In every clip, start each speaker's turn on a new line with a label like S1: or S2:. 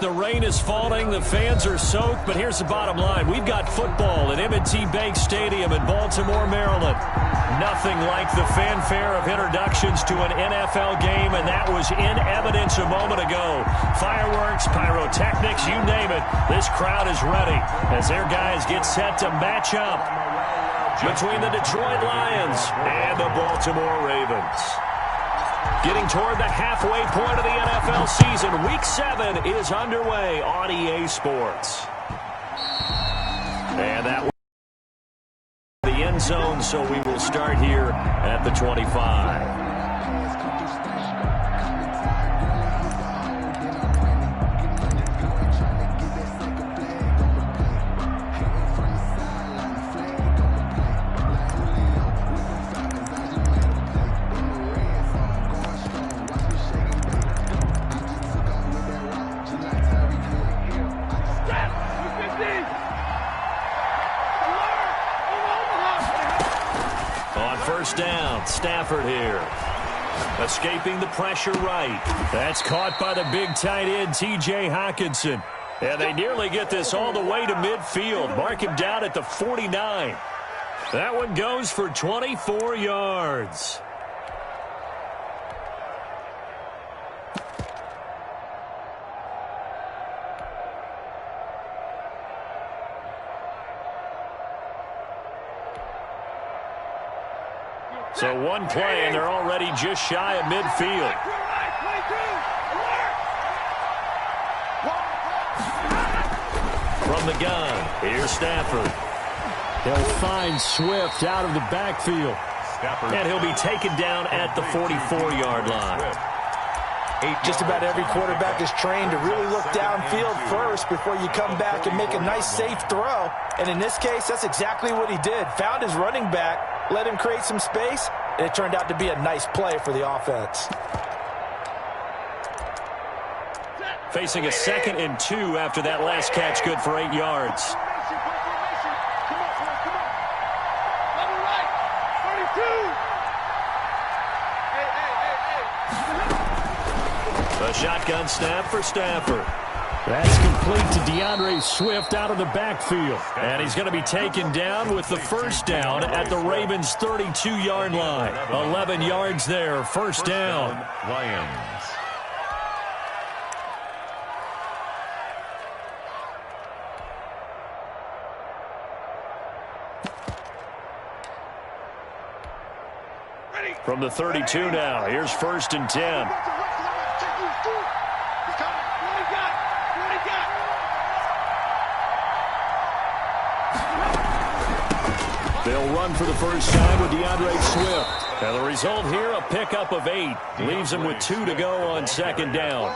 S1: The rain is falling. The fans are soaked. But here's the bottom line. We've got football at M&T Bank Stadium in Baltimore, Maryland. Nothing like the fanfare of introductions to an NFL game, and that was in evidence a moment ago. Fireworks, pyrotechnics, you name it. This crowd is ready as their guys get set to match up between the Detroit Lions and the Baltimore Ravens. Getting toward the halfway point of the NFL season, Week 7 is underway on EA Sports. And that was the end zone, so we will start here at the 25. Down, Stafford here. Escaping the pressure right. That's caught by the big tight end, T.J. Hockenson. And they nearly get this all the way to midfield. Mark him down at the 49. That one goes for 24 yards. So one play, and they're already just shy of midfield. From the gun, here's Stafford. He'll find Swift out of the backfield. And he'll be taken down at the 44-yard line.
S2: Just about every quarterback is trained to really look downfield first before you come back and make a nice, safe throw. And in this case, that's exactly what he did. Found his running back, let him create some space, and it turned out to be a nice play for the offense.
S1: Facing a 2nd and 2 after that last catch, good for 8 yards. A shotgun snap for Stafford. That's complete to DeAndre Swift out of the backfield. And he's going to be taken down with the first down at the Ravens' 32-yard line. 11 yards there, first down.
S3: Lions.
S1: From the 32 now, here's 1st and 10. They'll run for the first time with DeAndre Swift. And the result here, a pickup of 8. Leaves him with 2 to go on 2nd down.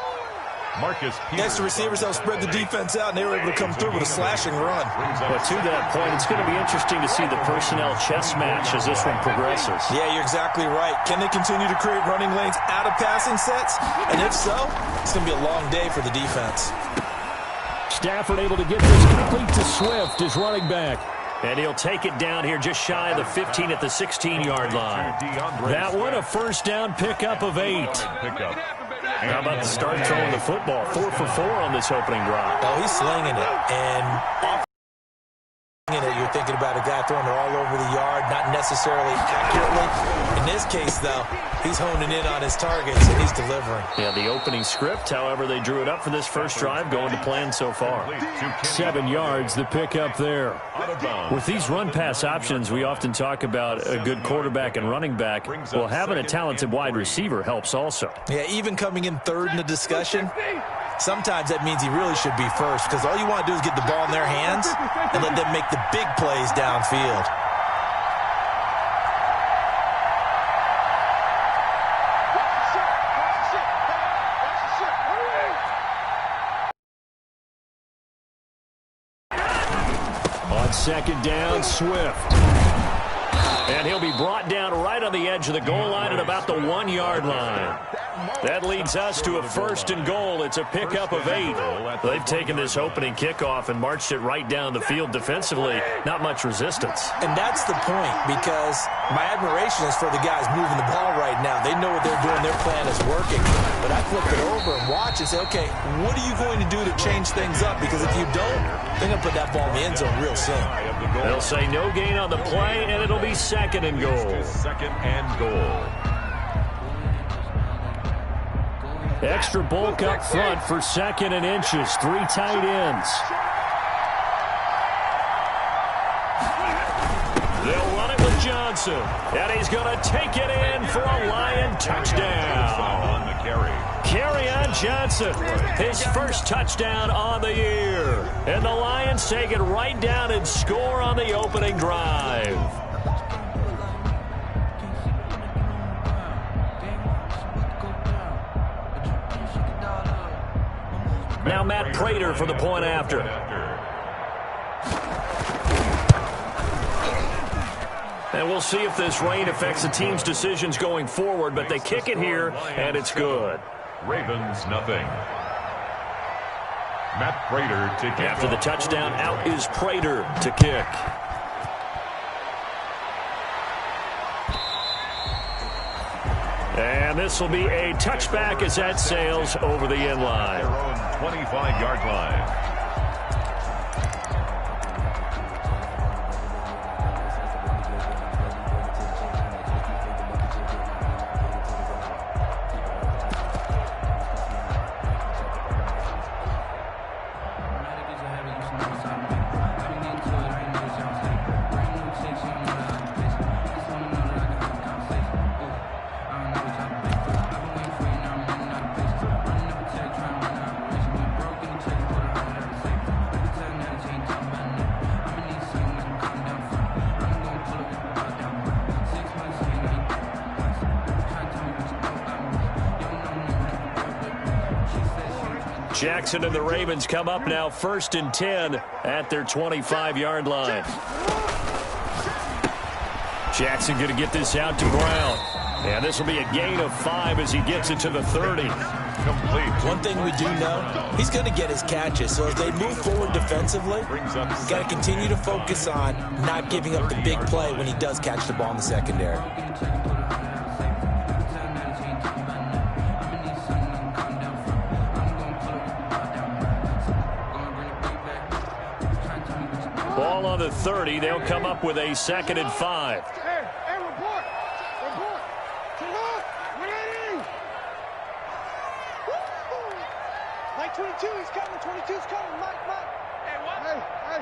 S2: Next, the receivers help spread the defense out, and they were able to come through with a slashing run.
S1: But to that point, it's going to be interesting to see the personnel chess match as this one progresses.
S2: Yeah, you're exactly right. Can they continue to create running lanes out of passing sets? And if so, it's going to be a long day for the defense.
S1: Stafford able to get this complete to Swift, his running back. And he'll take it down here just shy of the 15 at the 16-yard line. That one, a first down pickup of 8. How about the start throwing the football? 4 for 4 on this opening drive.
S2: Oh, he's slinging it. And off you're thinking about a guy throwing it all over the yard, not necessarily accurately. In this case, though, he's honing in on his targets, and he's delivering.
S1: Yeah, the opening script, however, they drew it up for this first drive, going to plan so far. 7 yards, the pickup there. With these run-pass options, we often talk about a good quarterback and running back. Well, having a talented wide receiver helps also.
S2: Yeah, even coming in third in the discussion, sometimes that means he really should be first, because all you want to do is get the ball in their hands and let them make the big plays downfield.
S1: On 2nd down, Swift. And he'll be brought down right on the edge of the goal line at about the 1-yard line. That leads us to a 1st and goal. It's a pickup of 8. They've taken this opening kickoff and marched it right down the field defensively. Not much resistance.
S2: And that's the point, because my admiration is for the guys moving the ball right now. They know what they're doing. Their plan is working. But I flip it over and watch and say, okay, what are you going to do to change things up? Because if you don't, they're going to put that ball in the end zone real soon.
S1: They'll say no gain on the play, and it'll be 2nd and goal.
S3: 2nd and goal.
S1: Extra bulk up front for 2nd and inches. 3 tight ends. They'll run it with Johnson. And he's going to take it in for a Lion touchdown. Carry on Johnson. His first touchdown on the year. And the Lions take it right down and score on the opening drive. Now Matt Prater for the point after. And we'll see if this rain affects the team's decisions going forward, but they kick it here, and it's good.
S3: Ravens, nothing. Matt Prater to kick.
S1: After the touchdown, out is Prater to kick. And this will be a touchback as that sails over the end line.
S3: Their own 25-yard line.
S1: Jackson and the Ravens come up now 1st and 10 at their 25-yard line. Jackson going to get this out to Brown. And this will be a gain of 5 as he gets it to the 30.
S3: Complete.
S2: One thing we do know, he's going to get his catches. So as they move forward defensively, he's got to continue to focus on not giving up the big play when he does catch the ball in the secondary.
S1: Ball on the 30. They'll come up with a 2nd and 5.
S4: Hey, report. To look. 180. Mike 22, he's coming. 22's coming. Mike. Hey, what? Hey.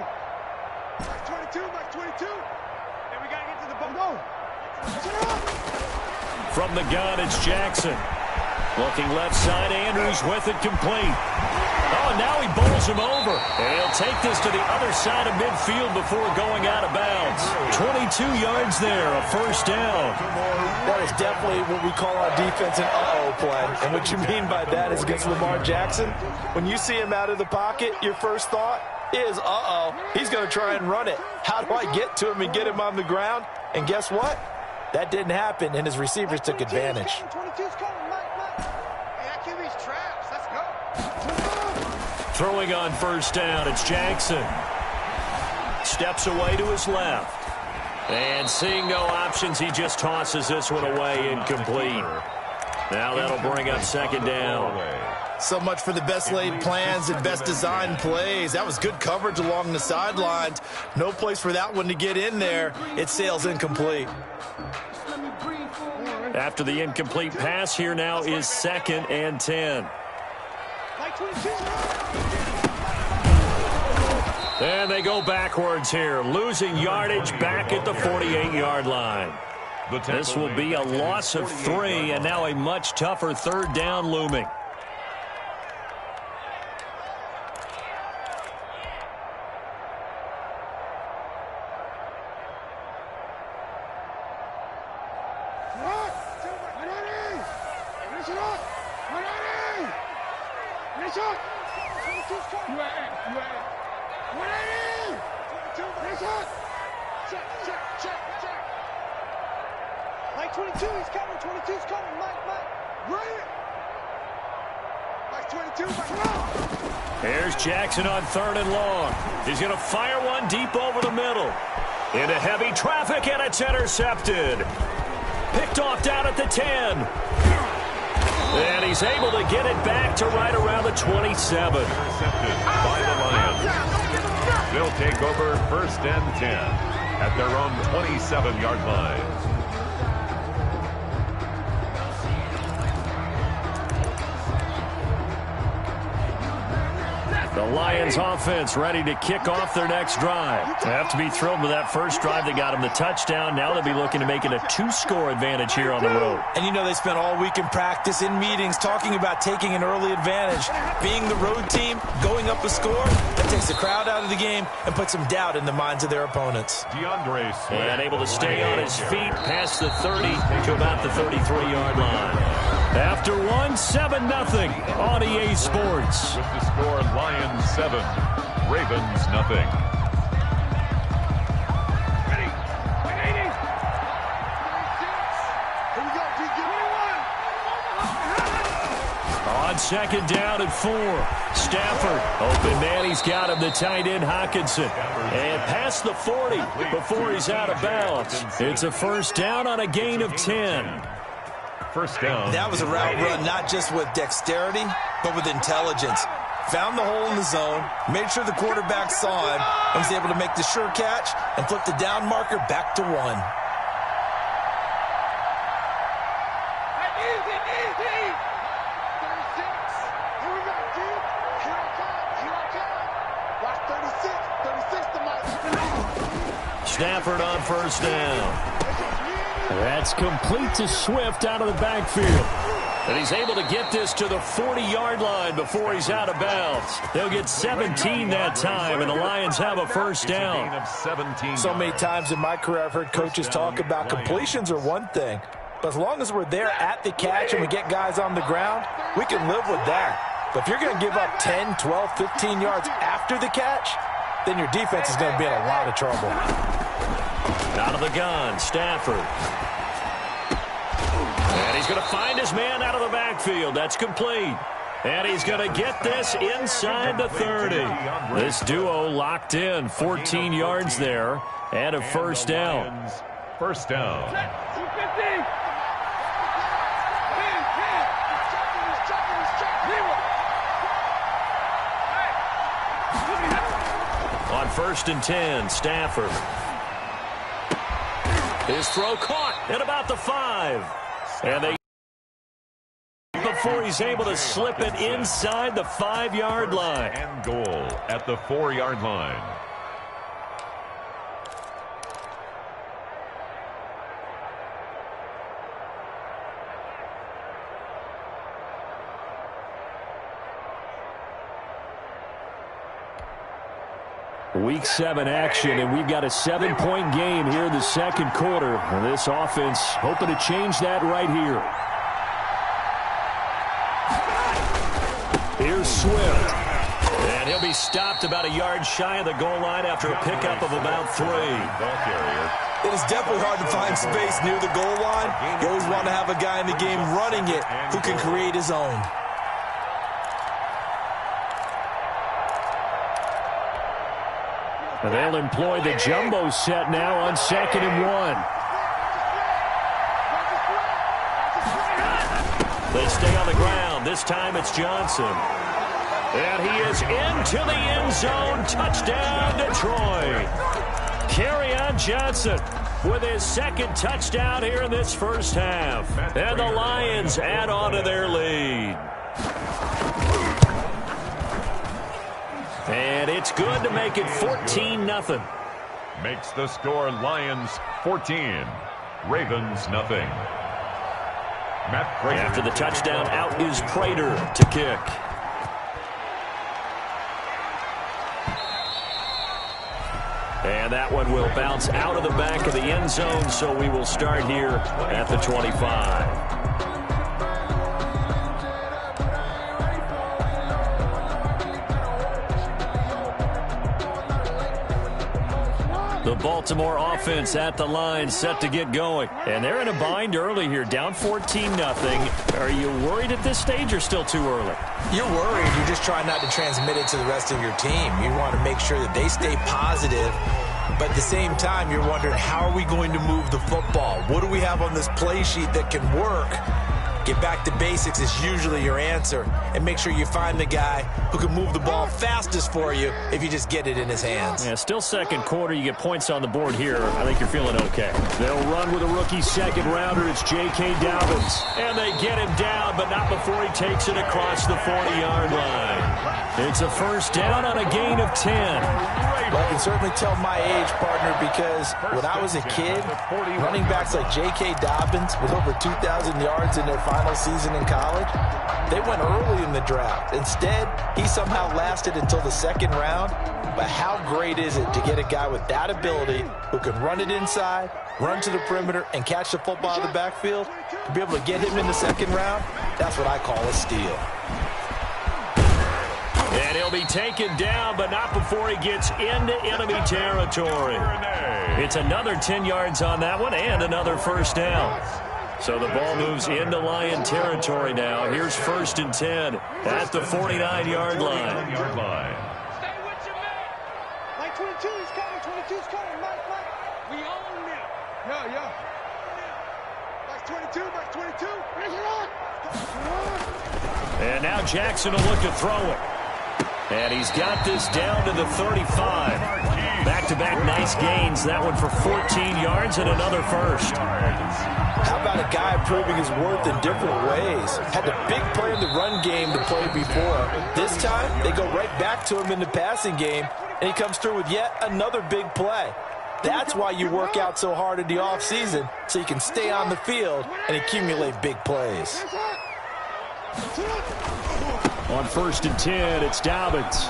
S4: Mike 22. Hey, we got to get to the ball.
S1: From the gun, it's Jackson. Looking left side, Andrews with it complete. Oh, and now he bowls him over. And he'll take this to the other side of midfield before going out of bounds. 22 yards there, a 1st down.
S2: That is definitely what we call on defense an uh-oh play. And what you mean by that is against Lamar Jackson, when you see him out of the pocket, your first thought is, uh-oh, he's going to try and run it. How do I get to him and get him on the ground? And guess what? That didn't happen, and his receivers took advantage.
S4: 22's coming. Hey, that QB's traps. Let's go.
S1: Throwing on 1st down, it's Jackson. Steps away to his left. And seeing no options, he just tosses this one away, incomplete. Now that'll bring up 2nd down.
S5: So much for the best laid plans and best designed plays. That was good coverage along the sidelines. No place for that one to get in there. It sails incomplete.
S1: After the incomplete pass, here now is 2nd and 10. And they go backwards here, losing yardage back at the 48-yard line. This will be a loss of 3, and now a much tougher 3rd down looming.
S4: Mike 22, he's coming. 22's coming. Mike. Right.
S1: Here's Jackson on 3rd and long. He's going to fire one deep over the middle. Into heavy traffic, and it's intercepted. Picked off down at the 10. And he's able to get it back to right around the 27.
S3: Intercepted by the Lions. They'll take over 1st and 10 at their own 27-yard line.
S1: The Lions offense ready to kick off their next drive. They have to be thrilled with that first drive that got them the touchdown. Now they'll be looking to make it a 2-score advantage here on the road.
S2: And you know they spent all week in practice, in meetings, talking about taking an early advantage. Being the road team, going up a score, that takes the crowd out of the game and puts some doubt in the minds of their opponents.
S3: DeAndre Swift.
S1: And able to stay on his feet past the 30 to about the 33-yard line. After 7-0 on EA Sports.
S3: With the score, Lions 7, Ravens nothing.
S4: Ready. 180. Here we go.
S1: On 2nd down and 4. Stafford. Open man. He's got him. The tight end, Hockenson. And past the 40 before he's out of bounds. It's a 1st down on a gain of 10.
S3: 1st down.
S2: That was a route run not just with dexterity, but with intelligence. Found the hole in the zone, made sure the quarterback saw him, and was able to make the sure catch and flip the down marker back to 1.
S4: Easy. 36. Here we go, dude. Here I come. Watch 36. 36 to Mike.
S1: Stafford on 1st down. That's complete to Swift out of the backfield. And he's able to get this to the 40-yard line before he's out of bounds. They'll get 17 that time, and the Lions have a 1st down.
S2: So many times in my career I've heard coaches talk about completions are one thing, but as long as we're there at the catch and we get guys on the ground, we can live with that. But if you're going to give up 10, 12, 15 yards after the catch, then your defense is going to be in a lot of trouble.
S1: Out of the gun, Stafford. And he's going to find his man out of the backfield. That's complete. And he's going to get this inside the 30. This duo locked in, 14 yards there, and a 1st down.
S3: 1st down.
S4: 250.
S1: On 1st and 10, Stafford. His throw caught at about the 5. And they before he's able to slip it inside the 5-yard line.
S3: And goal at the 4-yard line.
S1: Week 7 action, and we've got a 7-point game here in the 2nd quarter. And this offense hoping to change that right here. Here's Swift. And he'll be stopped about a yard shy of the goal line after a pickup of about 3.
S2: It is definitely hard to find space near the goal line. You always want to have a guy in the game running it who can create his own.
S1: And they'll employ the jumbo set now on 2nd and 1. They stay on the ground. This time it's Johnson. And he is into the end zone. Touchdown, Detroit. Kerryon Johnson with his 2nd touchdown here in this 1st half. And the Lions add on to their lead. And it's good to make it 14-0.
S3: Makes the score Lions 14, Ravens nothing. Matt Prater.
S1: After the touchdown, out is Prater to kick. And that one will bounce out of the back of the end zone, so we will start here at the 25. The Baltimore offense at the line, set to get going. And they're in a bind early here, down 14-0. Are you worried at this stage or still too early?
S2: You're worried. You're just trying not to transmit it to the rest of your team. You want to make sure that they stay positive. But at the same time, you're wondering, how are we going to move the football? What do we have on this play sheet that can work? Get back to basics is usually your answer. And make sure you find the guy who can move the ball fastest for you if you just get it in his hands.
S1: Yeah, still second quarter. You get points on the board here. I think you're feeling okay. They'll run with a rookie second rounder. It's J.K. Dobbins. And they get him down, but not before he takes it across the 40-yard line. It's a first down on a gain of 10.
S2: Well, I can certainly tell my age, partner, because when I was a kid, running backs like J.K. Dobbins with over 2,000 yards in their final season in college, they went early in the draft. Instead, he somehow lasted until the second round. But how great is it to get a guy with that ability who can run it inside, run to the perimeter, and catch the football out of the backfield? To be able to get him in the second round, that's what I call a steal.
S1: And he'll be taken down, but not before he gets into enemy territory. It's another 10 yards on that one and another first down. So the ball moves into Lion territory now. Here's 1st and 10 at the 49-yard line.
S4: Stay with your man. Mike 22 is coming. 22's coming. Mike. We own him. Yeah. Mike 22. Mike 22. Bring it on.
S1: And now Jackson will look to throw it. And he's got this down to the 35. Back-to-back nice gains. That one for 14 yards and another first.
S2: How about a guy proving his worth in different ways? Had a big play in the run game to play before. This time, they go right back to him in the passing game, and he comes through with yet another big play. That's why you work out so hard in the offseason, so you can stay on the field and accumulate big plays.
S1: On 1st and 10, it's Dobbins.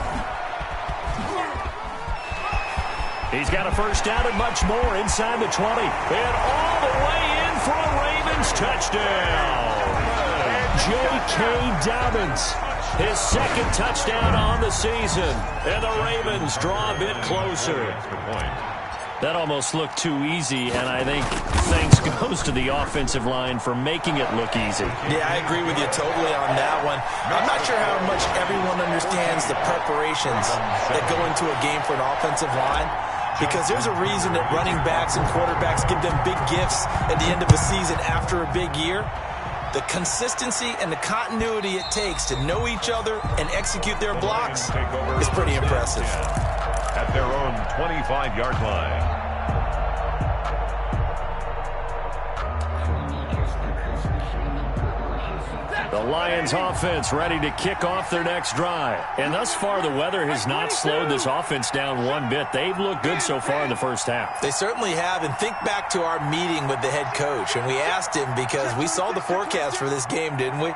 S1: He's got a first down and much more inside the 20. And all the way in for a Ravens touchdown. J.K. Dobbins, his second touchdown on the season. And the Ravens draw a bit closer. That almost looked too easy, and I think thanks goes to the offensive line for making it look easy.
S2: Yeah, I agree with you totally on that one. I'm not sure how much everyone understands the preparations that go into a game for an offensive line, because there's a reason that running backs and quarterbacks give them big gifts at the end of a season after a big year. The consistency and the continuity it takes to know each other and execute their blocks is pretty impressive.
S3: At their own 25-yard line.
S1: The Lions offense ready to kick off their next drive. And thus far, the weather has not slowed this offense down one bit. They've looked good so far in the first half.
S2: They certainly have. And think back to our meeting with the head coach. And we asked him, because we saw the forecast for this game, didn't we?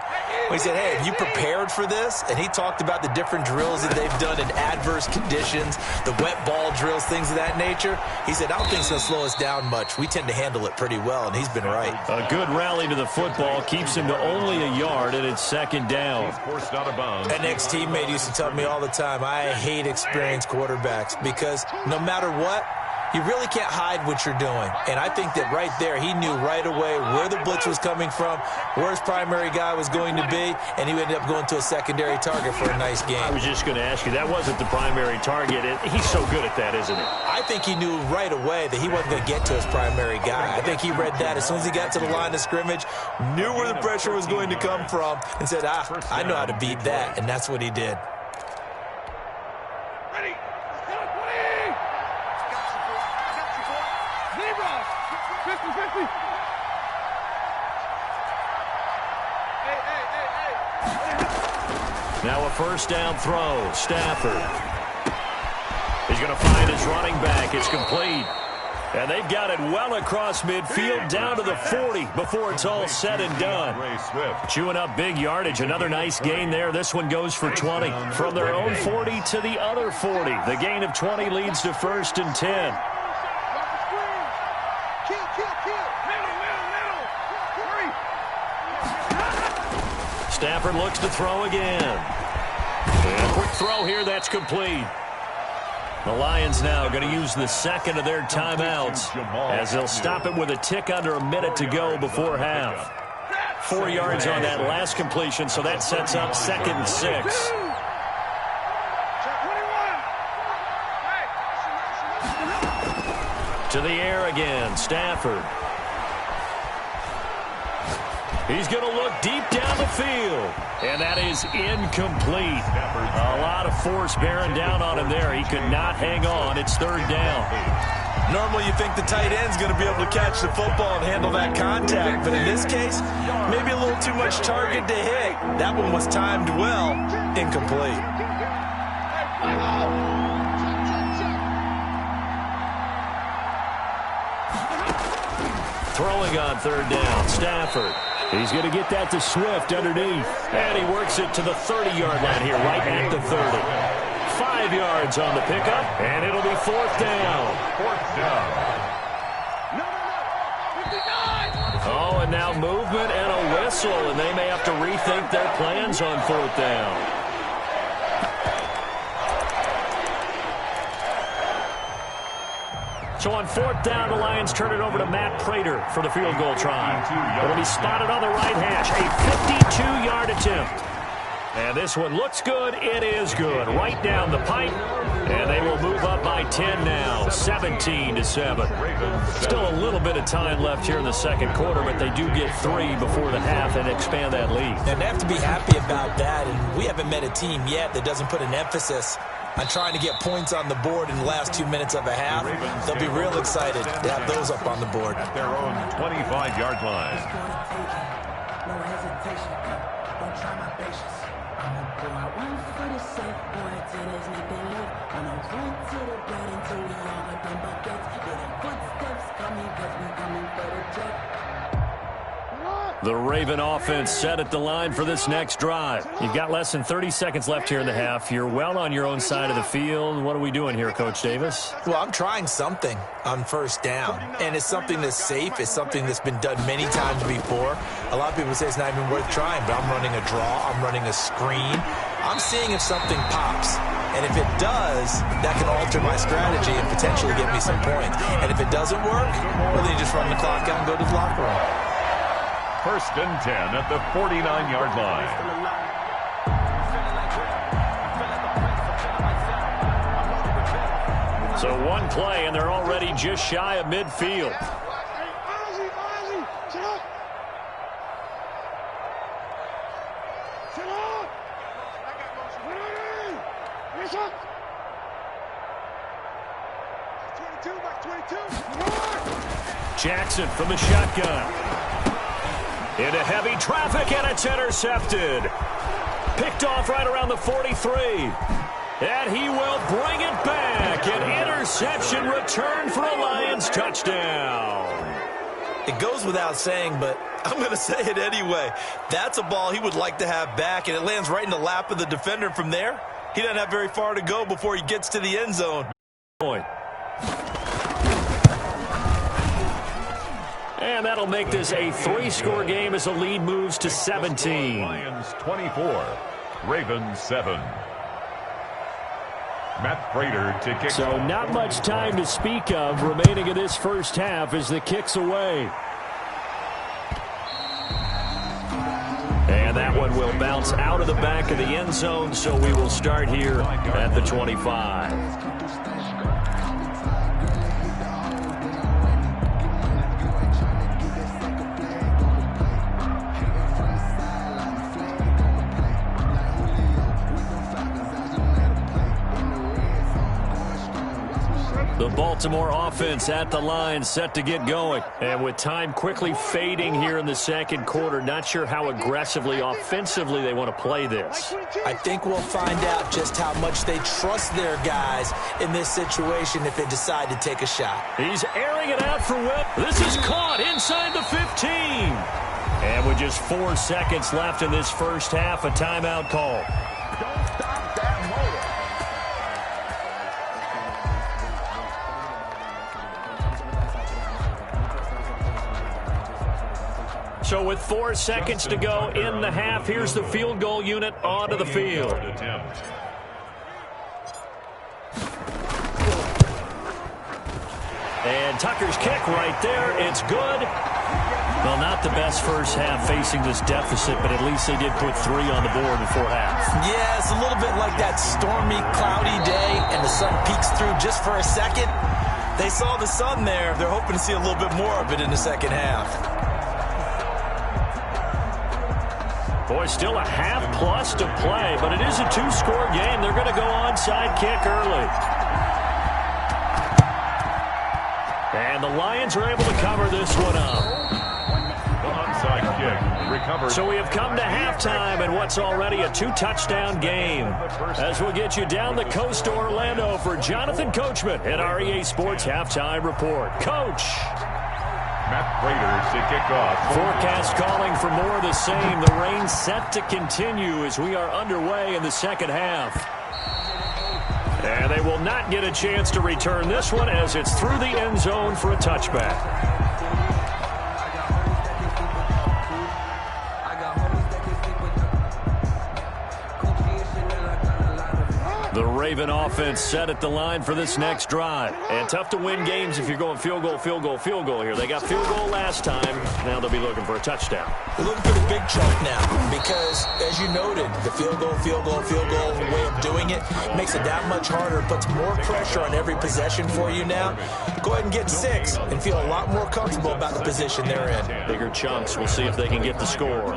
S2: We said, hey, have you prepared for this? And he talked about the different drills that they've done in adverse conditions, the wet ball drills, things of that nature. He said, I don't think it's going to slow us down much. We tend to handle it pretty well, and he's been right.
S1: A good rally to the football keeps him to only a yard, and it's second down.
S3: Forced out of bounds.
S2: An ex-teammate used to tell me all the time, I hate experienced quarterbacks, because no matter what, you really can't hide what you're doing. And I think that right there, he knew right away where the blitz was coming from, where his primary guy was going to be, and he ended up going to a secondary target for a nice game.
S1: I was just going to ask you, that wasn't the primary target. He's so good at that, isn't he?
S2: I think he knew right away that he wasn't going to get to his primary guy. I think he read that as soon as he got to the line of scrimmage, knew where the pressure was going to come from, and said, I know how to beat that, and that's what he did.
S1: Now a first down throw. Stafford. He's going to find his running back. It's complete. And they've got it well across midfield down to the 40 before it's all said and done. Chewing up big yardage. Another nice gain there. This one goes for 20. From their own 40 to the other 40. The gain of 20 leads to 1st and 10. Stafford looks to throw again. And a quick throw here, that's complete. The Lions now going to use the second of their timeouts as they'll stop it with a tick under a minute to go before half. 4 yards on that last completion, so that sets up 2nd and 6. To the air again, Stafford. He's going to look deep down the field. And that is incomplete. A lot of force bearing down on him there. He could not hang on. It's 3rd down.
S5: Normally you think the tight end's going to be able to catch the football and handle that contact. But in this case, maybe a little too much target to hit. That one was timed well. Incomplete.
S1: Throwing on 3rd down, Stafford. He's going to get that to Swift underneath. And he works it to the 30-yard line here, right at the 30. 5 yards on the pickup, and it'll be 4th down.
S3: 4th down.
S1: Oh, and now movement and a whistle, and they may have to rethink their plans on 4th down. So on 4th down, the Lions turn it over to Matt Prater for the field goal try. It'll be spotted on the right hash, a 52-yard attempt. And this one looks good. It is good. Right down the pipe. And they will move up by 10 now, 17-7. Still a little bit of time left here in the 2nd quarter, but they do get 3 before the half and expand that lead.
S2: And they have to be happy about that. And we haven't met a team yet that doesn't put an emphasis on trying to get points on the board in the last 2 minutes of a half. They'll be real excited to have those up on the board.
S3: At their own 25-yard line.
S6: No hesitation, don't try my patience. I'ma go out one for the safe boy till there's nothing left. I'ma run to the bread until we all got them buckets. Get them footsteps coming, cause we coming for the jet.
S1: The Raven offense set at the line for this next drive. You've got less than 30 seconds left here in the half. You're well on your own side of the field. What are we doing here, Coach Davis?
S2: Well, I'm trying something on 1st down, and it's something that's safe. It's something that's been done many times before. A lot of people say it's not even worth trying, but I'm running a draw. I'm running a screen. I'm seeing if something pops. And if it does, that can alter my strategy and potentially get me some points. And if it doesn't work, well, then you just run the clock out and go to the locker room.
S3: 1st and 10 at the 49-yard line.
S1: So one play, and they're already just shy of midfield. Jackson from the shotgun. Into heavy traffic, and it's intercepted. Picked off right around the 43. And he will bring it back. An interception return for a Lions touchdown.
S5: It goes without saying, but I'm going to say it anyway. That's a ball he would like to have back, and it lands right in the lap of the defender from there. He doesn't have very far to go before he gets to the end zone.
S1: Point. And that'll make this a 3-score game as the lead moves to 17.
S3: Lions 24, Ravens 7. Matt Prater to kick.
S1: So not much time to speak of remaining in this first half as the kick's away. And that one will bounce out of the back of the end zone, so we will start here at the 25. The Baltimore offense at the line, set to get going. And with time quickly fading here in the 2nd quarter, not sure how aggressively, offensively they want to play this.
S2: I think we'll find out just how much they trust their guys in this situation if they decide to take a shot.
S1: He's airing it out for Will. This is caught inside the 15. And with just 4 seconds left in this first half, a timeout call. So with 4 seconds to go in the half, here's the field goal unit onto the field. And Tucker's kick right there. It's good. Well, not the best first half facing this deficit, but at least they did put 3 on the board before half.
S5: Yeah, it's a little bit like that stormy, cloudy day, and the sun peeks through just for a second. They saw the sun there. They're hoping to see a little bit more of it in the second half.
S1: Boy, still a half plus to play, but it is a 2-score game. They're going to go onside kick early. And the Lions are able to cover this one up.
S3: Onside kick recovered.
S1: So we have come to halftime in what's already a 2-touchdown game. As we'll get you down the coast to Orlando for Jonathan Coachman at our EA Sports Halftime Report. Coach.
S3: Matt Raiders to kick off.
S1: Forecast calling for more of the same. The rain set to continue as we are underway in the second half. And they will not get a chance to return this one as it's through the end zone for a touchback. The Raven offense set at the line for this next drive. And tough to win games if you're going field goal, field goal, field goal here. They got field goal last time. Now they'll be looking for a touchdown.
S5: We're looking for the big chunk now because, as you noted, the field goal way of doing it makes it that much harder, puts more pressure on every possession for you now. Go ahead and get 6 and feel a lot more comfortable about the position they're in.
S1: Bigger chunks. We'll see if they can get the score.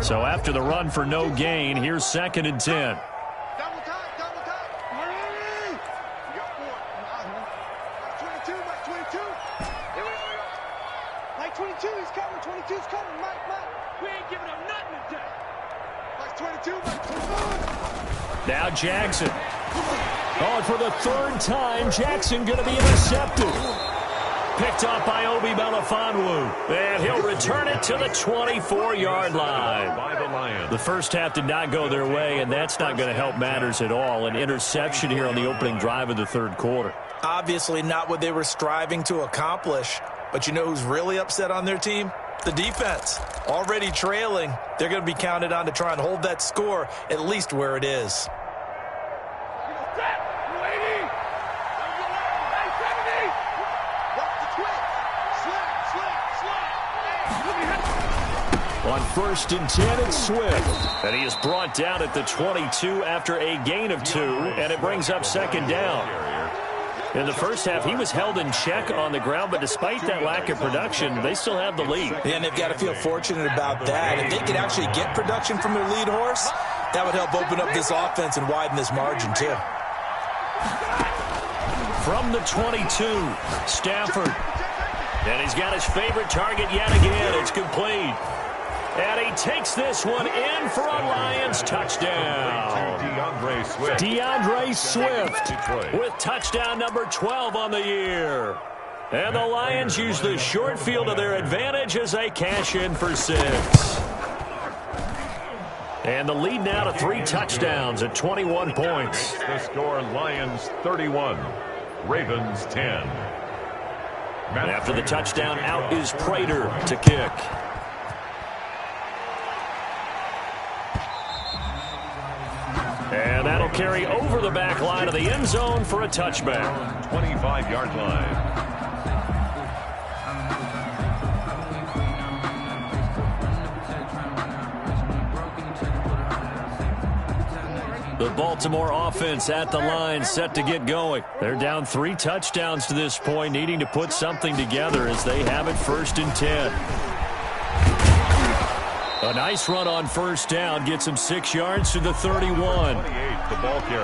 S1: So after the run for no gain, here's 2nd and 10. Now Jackson. Oh, and for the 3rd time, Jackson going to be intercepted. Picked off by Obi Melifonwu. And he'll return it to the 24-yard line. The first half did not go their way, and that's not going to help matters at all. An interception here on the opening drive of the 3rd quarter.
S5: Obviously not what they were striving to accomplish. But you know who's really upset on their team? The defense. Already trailing. They're going to be counted on to try and hold that score at least where it is.
S1: On 1st and 10, it's Swift. And he is brought down at the 22 after a gain of 2, and it brings up 2nd down. In the first half, he was held in check on the ground, but despite that lack of production, they still have the lead.
S5: And they've got to feel fortunate about that. If they could actually get production from their lead horse, that would help open up this offense and widen this margin, too.
S1: From the 22, Stafford. And he's got his favorite target yet again. It's complete. And he takes this one in for a Lions touchdown. DeAndre Swift with touchdown number 12 on the year. And the Lions use the short field to their advantage as they cash in for 6. And the lead now to 3 touchdowns at 21 points.
S3: The score, Lions 31, Ravens 10.
S1: And after the touchdown, out is Prater to kick. And that'll carry over the back line of the end zone for a touchback.
S3: 25-yard line.
S1: The Baltimore offense at the line, set to get going. They're down 3 touchdowns to this point, needing to put something together as they have it 1st and 10. A nice run on 1st down, gets him 6 yards to the 31.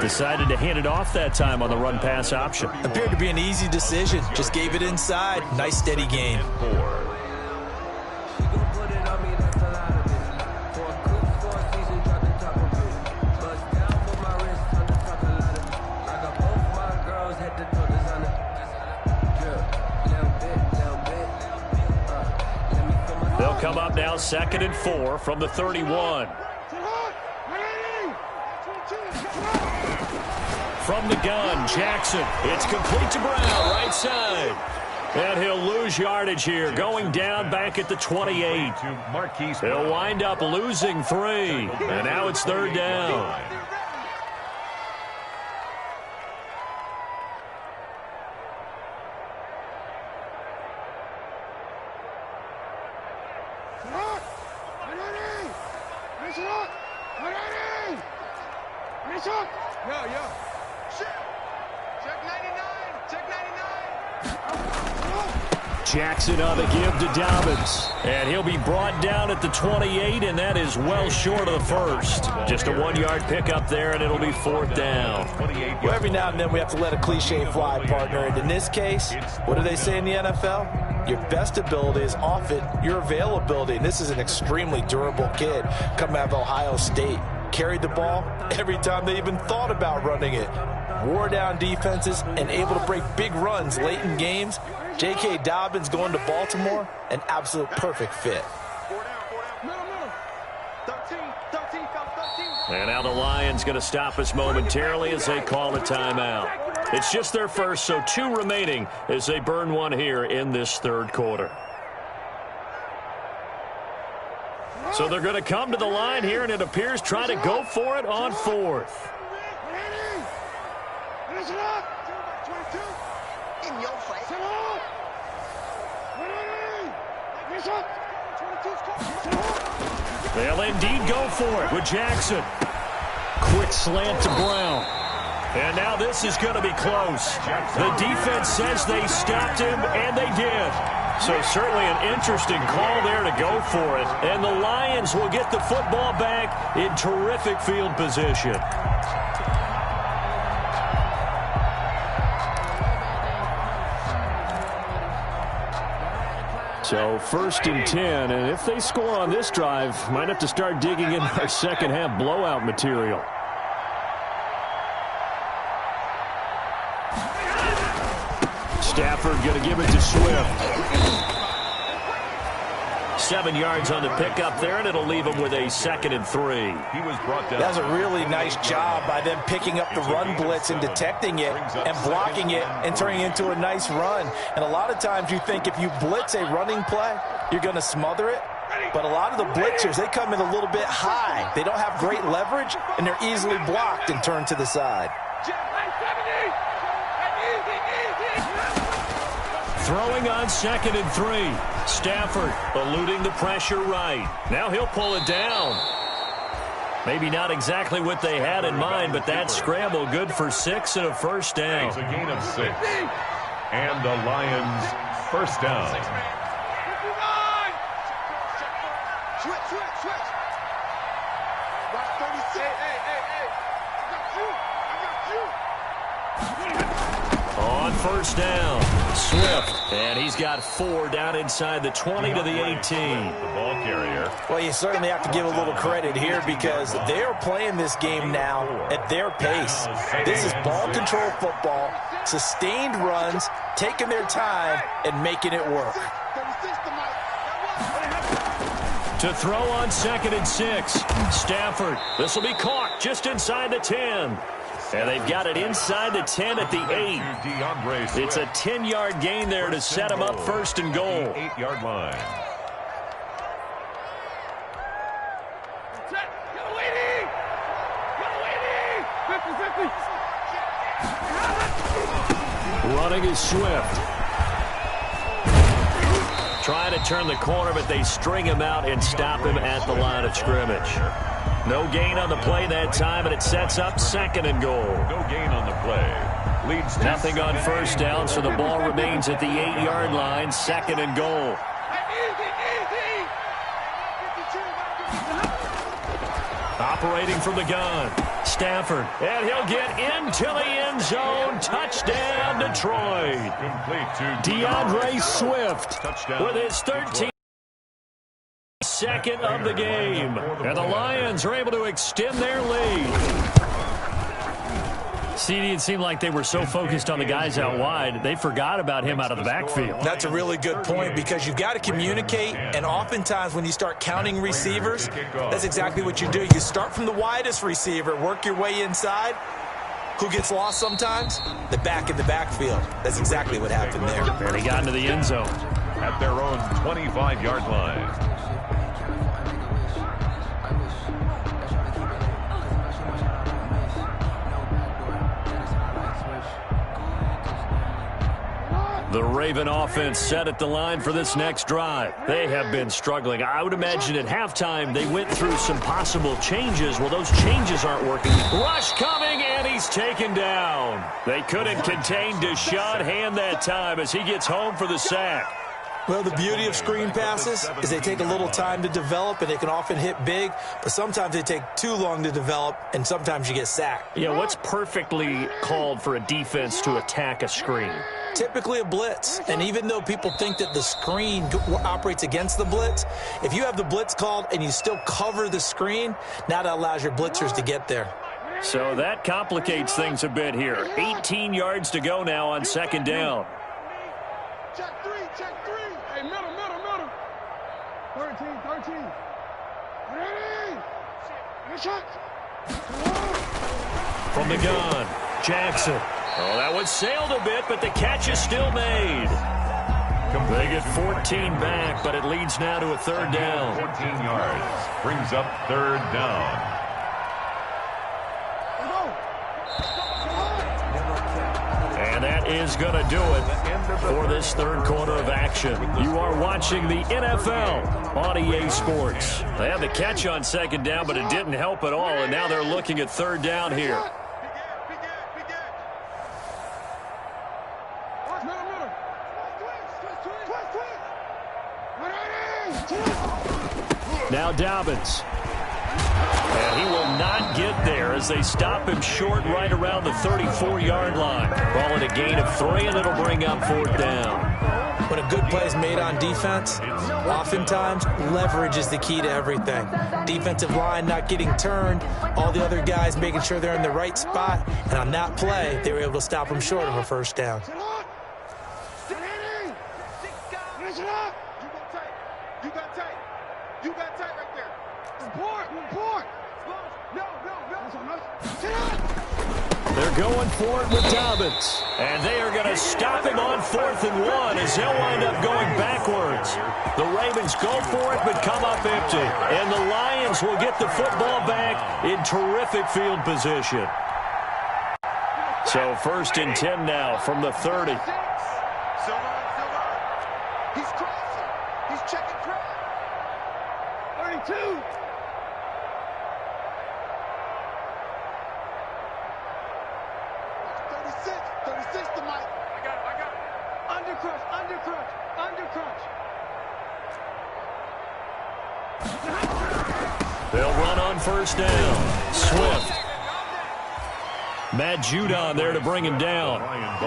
S1: Decided to hand it off that time on the run-pass option.
S5: Appeared to be an easy decision. Just gave it inside. Nice, steady gain.
S1: They'll come up now 2nd and 4 from the 31. From the gun, Jackson. It's complete to Brown, right side. And he'll lose yardage here, going down back at the 28. He'll wind up losing 3. And now it's 3rd down.
S4: Yeah, yeah. Check 99. Check 99.
S1: Jackson on the give to Dobbins. And he'll be brought down at the 28, and that is well short of the first. Just a 1-yard pickup there, and it'll be 4th down.
S2: Well, every now and then we have to let a cliche fly, partner. And in this case, what do they say in the NFL? Your best ability is often your availability. And this is an extremely durable kid coming out of Ohio State. Carried the ball every time they even thought about running it. Wore down defenses and able to break big runs late in games. J.K. Dobbins going to Baltimore, an absolute perfect fit.
S1: And now the Lions going to stop us momentarily as they call a timeout. It's just their first, so 2 remaining as they burn one here in this 3rd quarter. So they're going to come to the line here, and it appears try to go for it on 4th.
S4: In your face.
S1: They'll indeed go for it with Jackson. Quick slant to Brown. And now this is going to be close. The defense says they stopped him, and they did. So certainly an interesting call there to go for it. And the Lions will get the football back in terrific field position. So 1st and 10, and if they score on this drive, might have to start digging in our second half blowout material. Stafford going to give it to Swift. 7 yards on the pickup there, and it'll leave him with a 2nd and 3.
S3: He was brought down.
S2: That's a really nice job by them picking up the run blitz and detecting it and blocking it and turning it into a nice run. And a lot of times you think if you blitz a running play, you're going to smother it. But a lot of the blitzers, they come in a little bit high. They don't have great leverage, and they're easily blocked and turned to the side.
S1: Throwing on 2nd and 3. Stafford eluding the pressure right. Now he'll pull it down. Maybe not exactly what they had in mind, but that scramble good for 6 and a 1st down.
S3: It's a gain of 6. And the Lions 1st down.
S4: Switch. Watch 36. Hey. I got you.
S1: On 1st down, Swift. And he's got 4 down inside the 20 to the 18.
S3: The ball carrier.
S2: Well, you certainly have to give a little credit here because they're playing this game now at their pace. This is ball control football, sustained runs, taking their time, and making it work.
S1: To throw on 2nd and 6. Stafford. This will be caught just inside the 10. And they've got it inside the 10 at the 8. It's a 10-yard gain there to set them up 1st and goal.
S3: 8-yard line.
S1: Running is Swift. Trying to turn the corner, but they string him out and stop him at the line of scrimmage. No gain on the play that time, and it sets up 2nd and goal.
S3: No gain on the play. Leads to
S1: nothing on 1st down, so the ball remains at the 8-yard line, 2nd and goal. Operating from the gun, Stafford, and he'll get into the end zone. Touchdown, Detroit.
S3: complete to
S1: DeAndre Swift
S3: Touchdown.
S1: with his 13th second of the game. And the Lions are able to extend their lead. CD, it seemed like they were so focused on the guys out wide, they forgot about him out of the backfield.
S5: That's a really good point because you've got to communicate, and oftentimes when you start counting receivers, that's exactly what you do. You start from the widest receiver, work your way inside. Who gets lost sometimes? The back in the backfield. That's exactly what happened there.
S1: And he got into the end zone.
S3: At their own 25-yard line.
S1: The Raven offense set at the line for this next drive. They have been struggling. I would imagine at halftime they went through some possible changes. Well, those changes aren't working. Rush coming, and he's taken down. They couldn't contain Deshaun Hand that time as he gets home for the sack.
S5: Well, the beauty of screen passes is they take a little time to develop, and they can often hit big, but sometimes they take too long to develop, and sometimes you get sacked.
S1: Yeah, what's perfectly called for a defense to attack a screen?
S5: Typically a blitz, and even though people think that the screen operates against the blitz, if you have the blitz called and you still cover the screen, now that allows your blitzers to get there.
S1: So that complicates things a bit here. 18 yards to go now on second down.
S4: Check three, check three. Hey, middle. 13. Ready? Shot.
S1: From the gun, Jackson. Oh, that one sailed a bit, but the catch is still made. They get 14 back, but it leads now to a third down.
S3: 14 yards. Brings up third down.
S1: And that is going to do it for this third quarter of action. You are watching the NFL on EA Sports. They had the catch on second down, but it didn't help at all, and now they're looking at third down here. Now Dobbins. And he will not get there as they stop him short right around the 34-yard line. Call it a gain of 3, and it'll bring up fourth down.
S5: When a good play is made on defense, oftentimes leverage is the key to everything. Defensive line not getting turned, all the other guys making sure they're in the right spot, and on that play, they were able to stop him short of a first down.
S1: They're going for it with Dobbins. And they are going to stop him on 4th and 1 as they'll wind up going backwards. The Ravens go for it but come up empty. And the Lions will get the football back in terrific field position. So 1st and 10 now from the 30.
S4: He's crossing. He's checking crowd. 32.
S1: They'll run on first down. Swift. Matt Judon there to bring him down.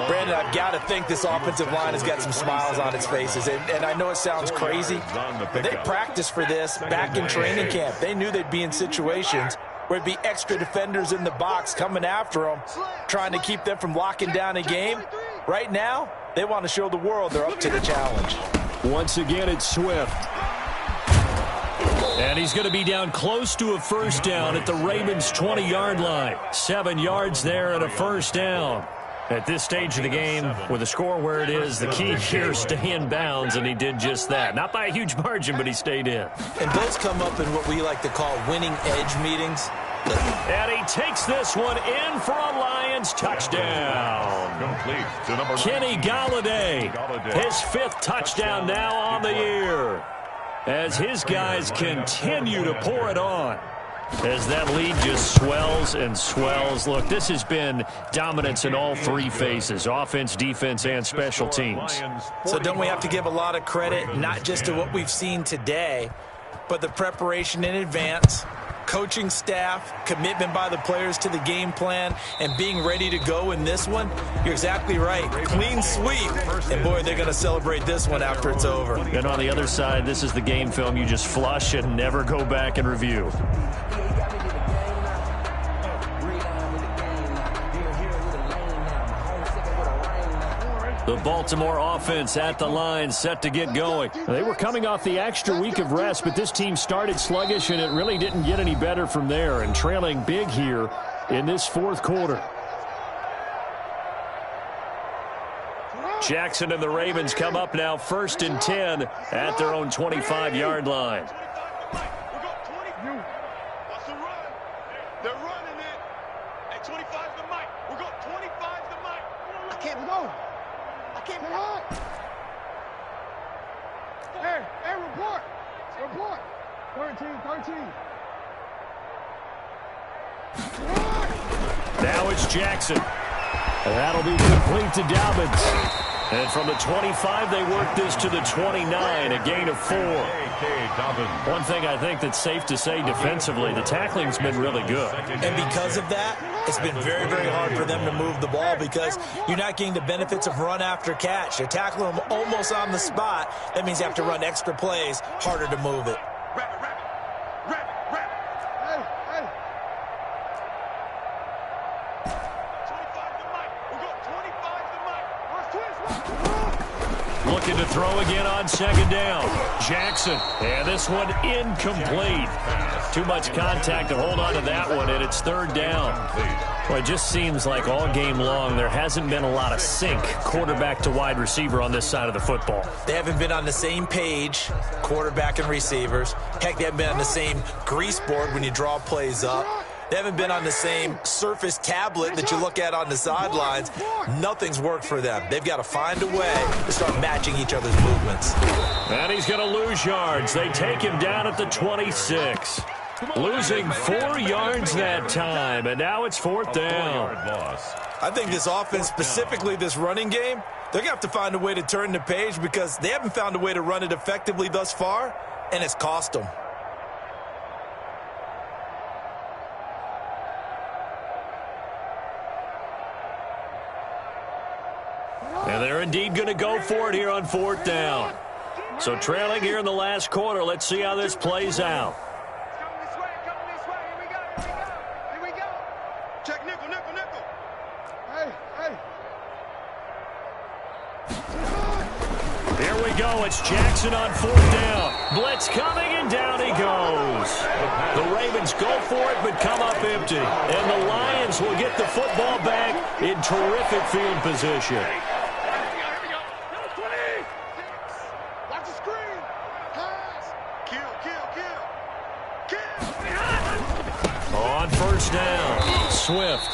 S2: Brandon, I've got to think this offensive line has got some smiles on its faces. And I know it sounds crazy, but they practiced for this back in training camp. They knew they'd be in situations where it'd be extra defenders in the box coming after them, trying to keep them from locking down a game. Right now, they want to show the world they're up to the challenge.
S1: Once again, it's Swift. And he's going to be down close to a first down at the Ravens' 20-yard line. 7 yards there and a first down. At this stage of the game, with the score where it is, the key here is stay in bounds, and he did just that. Not by a huge margin, but he stayed in.
S5: And those come up in what we like to call winning edge meetings.
S1: And he takes this one in for a Lions touchdown.
S3: Complete to number
S1: Kenny Galladay, his 5th touchdown now on the year, as his guys continue to pour it on. As that lead just swells and swells. Look, this has been dominance in all 3 phases, offense, defense, and special teams.
S5: So don't we have to give a lot of credit, not just to what we've seen today, but the preparation in advance, coaching staff, commitment by the players to the game plan, and being ready to go in this one? You're exactly right. Clean sweep. And, boy, they're going to celebrate this one after it's over.
S1: And on the other side, this is the game film you just flush and never go back and review. The Baltimore offense at the line, set to get going. They were coming off the extra week of rest, but this team started sluggish, and it really didn't get any better from there, and trailing big here in this 4th quarter. Jackson and the Ravens come up now 1st and 10 at their own 25-yard line.
S4: They're running it. At 25 the mic. We're going 25 the mic. I can't go. I Hey, report. Report. 13.
S1: Now it's Jackson. And that'll be complete to Dobbins. And from the 25, they work this to the 29, a gain of 4. One thing I think that's safe to say defensively, the tackling's been really good.
S5: And because of that, it's been very, very hard for them to move the ball because you're not getting the benefits of run after catch. They're tackling them almost on the spot. That means you have to run extra plays, harder to move it.
S1: Looking to throw again on second down. Jackson. And this one incomplete. Too much contact to hold on to that one, and it's third down. Well, it just seems like all game long there hasn't been a lot of sync quarterback to wide receiver on this side of the football.
S5: They haven't been on the same page, quarterback and receivers. Heck, they haven't been on the same grease board when you draw plays up. They haven't been on the same Surface tablet that you look at on the sidelines. Nothing's worked for them. They've got to find a way to start matching each other's movements.
S1: And he's going to lose yards. They take him down at the 26. Losing 4 yards that time, and now it's fourth down.
S5: I think this offense, specifically this running game, they're going to have to find a way to turn the page because they haven't found a way to run it effectively thus far, and it's cost them.
S1: And they're indeed going to go for it here on fourth down. So trailing here in the last quarter, let's see how this plays out.
S4: Coming this way. Here we go. Check nickel. Hey.
S1: Here we go. It's Jackson on fourth down. Blitz coming, and down he goes. The Ravens go for it, but come up empty. And the Lions will get the football back in terrific field position. On first down, Swift.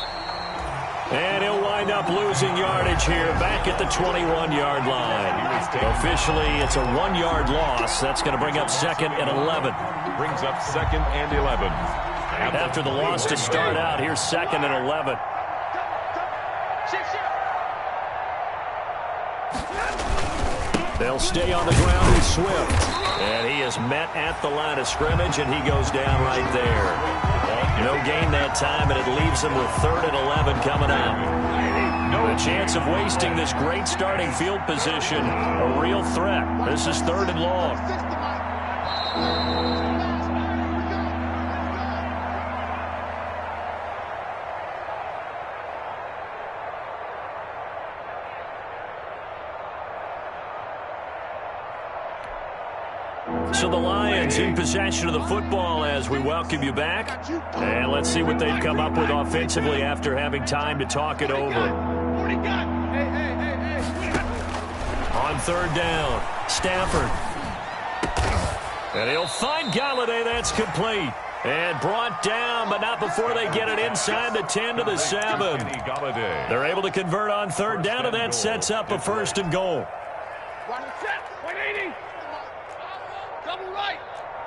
S1: And he'll wind up losing yardage here back at the 21-yard line. Officially, it's a 1-yard loss. That's going to bring up second and 11.
S3: Brings up second and 11.
S1: After the loss to start out, here's second and 11. They'll stay on the ground with Swift. And he is met at the line of scrimmage, and he goes down right there. No gain that time, and it leaves him with third and 11 coming up. The chance of wasting this great starting field position, a real threat. This is third and long. So the Lions in possession of the football as we welcome you back. And let's see what they've come up with offensively after having time to talk it over. On third down, Stafford. And he'll find Galladay. That's complete. And brought down, but not before they get it inside the 10 to the 7. They're able to convert on third down, and that sets up a first and goal.
S4: 180. Double right.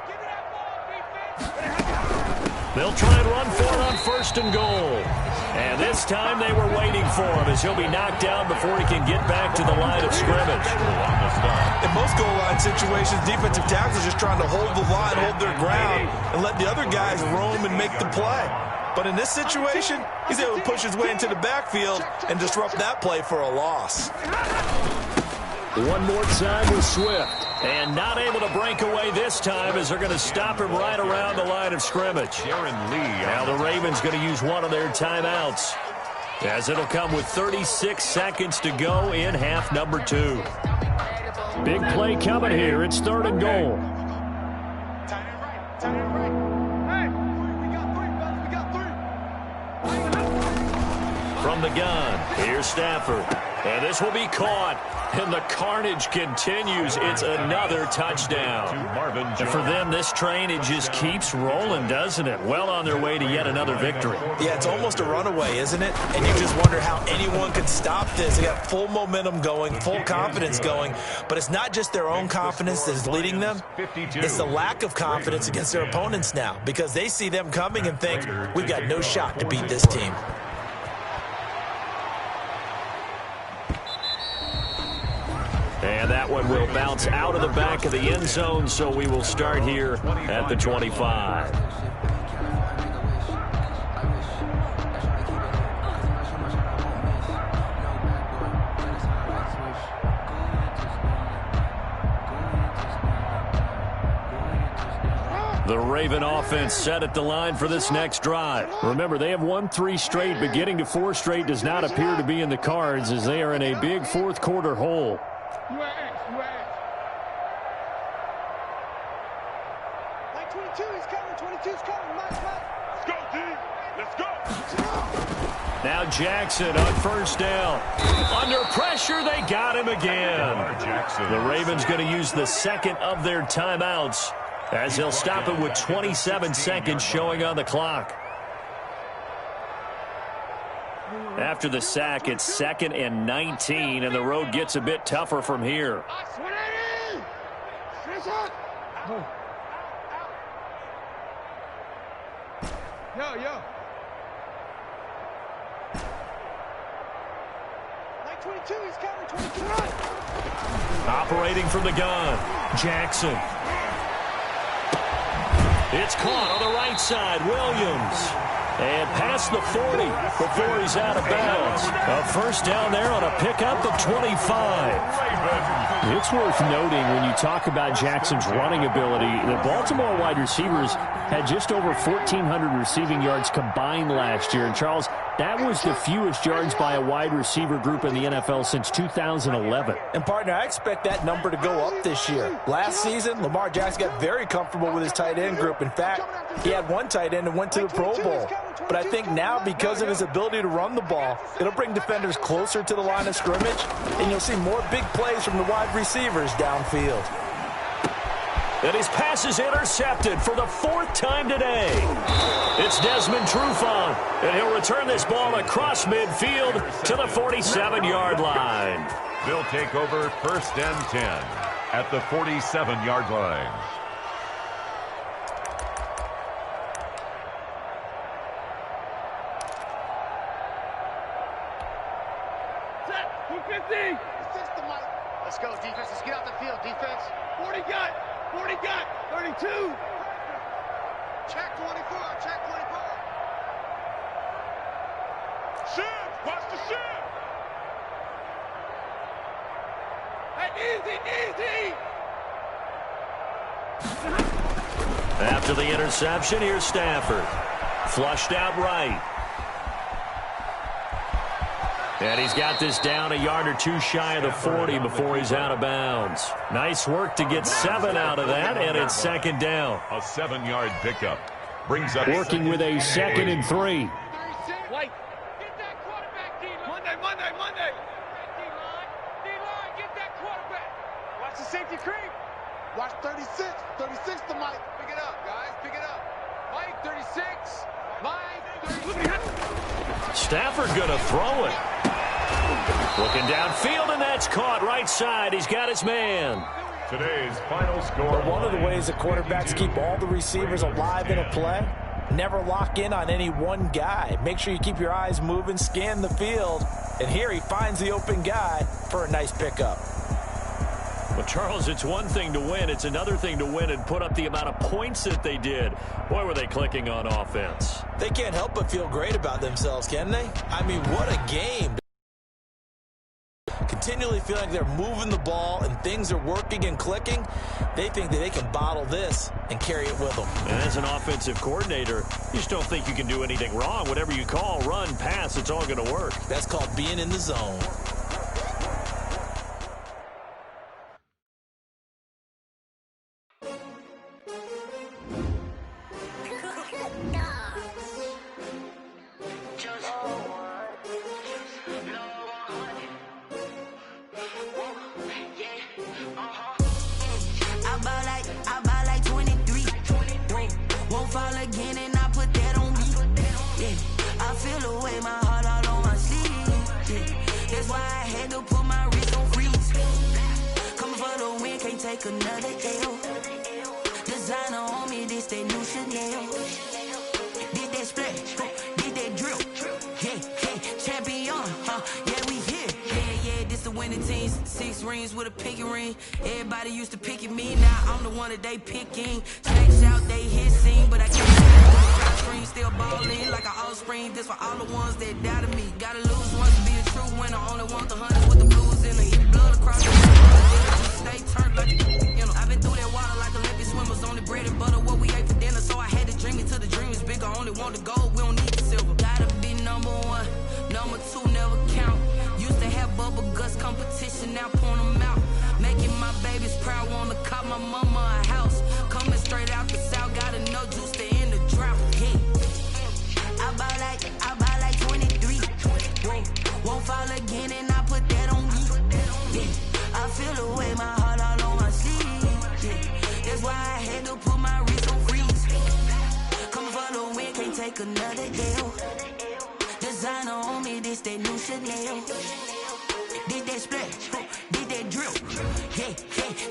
S4: Give me that ball, defense.
S1: They'll try and run for it on first and goal. And this time they were waiting for him as he'll be knocked down before he can get back to the line of scrimmage.
S5: In most goal line situations, defensive tackles are just trying to hold the line, hold their ground, and let the other guys roam and make the play. But in this situation, he's able to push his way into the backfield and disrupt that play for a loss.
S1: One more time with Swift. And not able to break away this time as they're going to stop him right around the line of scrimmage. Now the Ravens going to use one of their timeouts, as it'll come with 36 seconds to go in half number 2. Big play coming here. It's third and goal.
S4: Tight end right. Hey, we got three.
S1: From the gun, here's Stafford. And this will be caught. And the carnage continues. It's another touchdown. And for them, this train, it just keeps rolling, doesn't it? Well on their way to yet another victory.
S5: Yeah, it's almost a runaway, isn't it? And you just wonder how anyone could stop this. They got full momentum going, full confidence going. But it's not just their own confidence that's leading them. It's the lack of confidence against their opponents now, because they see them coming and think, we've got no shot to beat this team.
S1: And that one will bounce out of the back of the end zone, so we will start here at the 25. The Raven offense set at the line for this next drive. Remember, they have won 3 straight, but getting to 4 straight does not appear to be in the cards as they are in a big fourth quarter hole.
S4: You are X. Like 22, he's coming. 22's coming. Mike.
S3: Let's go, D. Let's go.
S1: Now Jackson on first down. Under pressure, they got him again. The Ravens going to use the second of their timeouts as they'll stop it with 27 seconds showing on the clock. After the sack, it's 2nd and 19, and the road gets a bit tougher from here.
S4: Yo. Like 22, he's coming. 22.
S1: Operating from the gun, Jackson. It's caught on the right side, Williams. And past the 40 before he's out of bounds. A first down there on a pickup at 25. It's worth noting when you talk about Jackson's running ability, the Baltimore wide receivers had just over 1,400 receiving yards combined last year. And, Charles, that was the fewest yards by a wide receiver group in the NFL since 2011.
S5: And, partner, I expect that number to go up this year. Last season, Lamar Jackson got very comfortable with his tight end group. In fact, he had one tight end and went to the Pro Bowl. But I think now, because of his ability to run the ball, it'll bring defenders closer to the line of scrimmage, and you'll see more big plays from the wide receivers downfield.
S1: And his pass is intercepted for the 4th time today. It's Desmond Trufant, and he'll return this ball across midfield to the 47-yard line.
S3: They'll take over 1st and 10 at the 47-yard line.
S7: Let's go, defense. Let's get out the field, defense. 40 got. 32.
S4: Check 24.
S3: Shift. Watch the shift.
S4: Hey, easy.
S1: After the interception, here's Stafford. Flushed out right. And he's got this down a yard or 2 shy of the 40 before he's out of bounds. Nice work to get 7 out of that, and it's 2nd down.
S3: A 7-yard pickup. Brings up
S1: Working with a 2nd and 3.
S4: White. Get that quarterback, D-line. Monday. D-line, get that quarterback. Watch the safety creep. Watch 36. 36 to Mike. Pick it up, guys. Pick it up. Mike, 36. Mike, 36.
S1: Stafford going to throw it. Looking downfield, and that's caught right side. He's got his man.
S3: Today's final score.
S5: But one of the ways the quarterbacks keep all the receivers alive in a play, never lock in on any one guy. Make sure you keep your eyes moving, scan the field, and here he finds the open guy for a nice pickup.
S1: Well, Charles, it's one thing to win. It's another thing to win and put up the amount of points that they did. Boy, were they clicking on offense.
S5: They can't help but feel great about themselves, can they? I mean, what a game. Continually feel like they're moving the ball and things are working and clicking. They think that they can bottle this and carry it with them.
S1: And as an offensive coordinator, you just don't think you can do anything wrong. Whatever you call, run, pass, it's all going to work.
S5: That's called being in the zone.
S6: take another L. Designer on me, this they new Chanel. Did that splash, did that drill. Yeah, champion, yeah, we here. Yeah, this the winning teams. 6 rings with a pinky ring. Everybody used to pick at me, now I'm the one that they picking. Snakes out, they hit scene, but I can't screen, still ballin' like an offspring. This for all the ones that doubted me. Gotta lose once to be a true winner. Only want the hunters with the blues in the hit blood across the stay turned like you know. I've been through that water like Olympic swimmers. Only bread and butter, what we ate for dinner. So I had to dream it till the dream is bigger. Only want the gold, we don't need the silver. Gotta be number 1, number 2 never count. Used to have bubble guts competition, now point them out. Making my babies proud, wanna cop my mama a house. Coming straight out the south, gotta know juice to end the drought. Yeah. I buy like 23. Won't fall again and I put that on me. Yeah. I feel the way, my heart all on my sleeve. Yeah. That's why I had to put my wrist on freeze. Come for the win, can't take another L. Designer on me, this that new Chanel. Did that splash, did that drill. Yeah,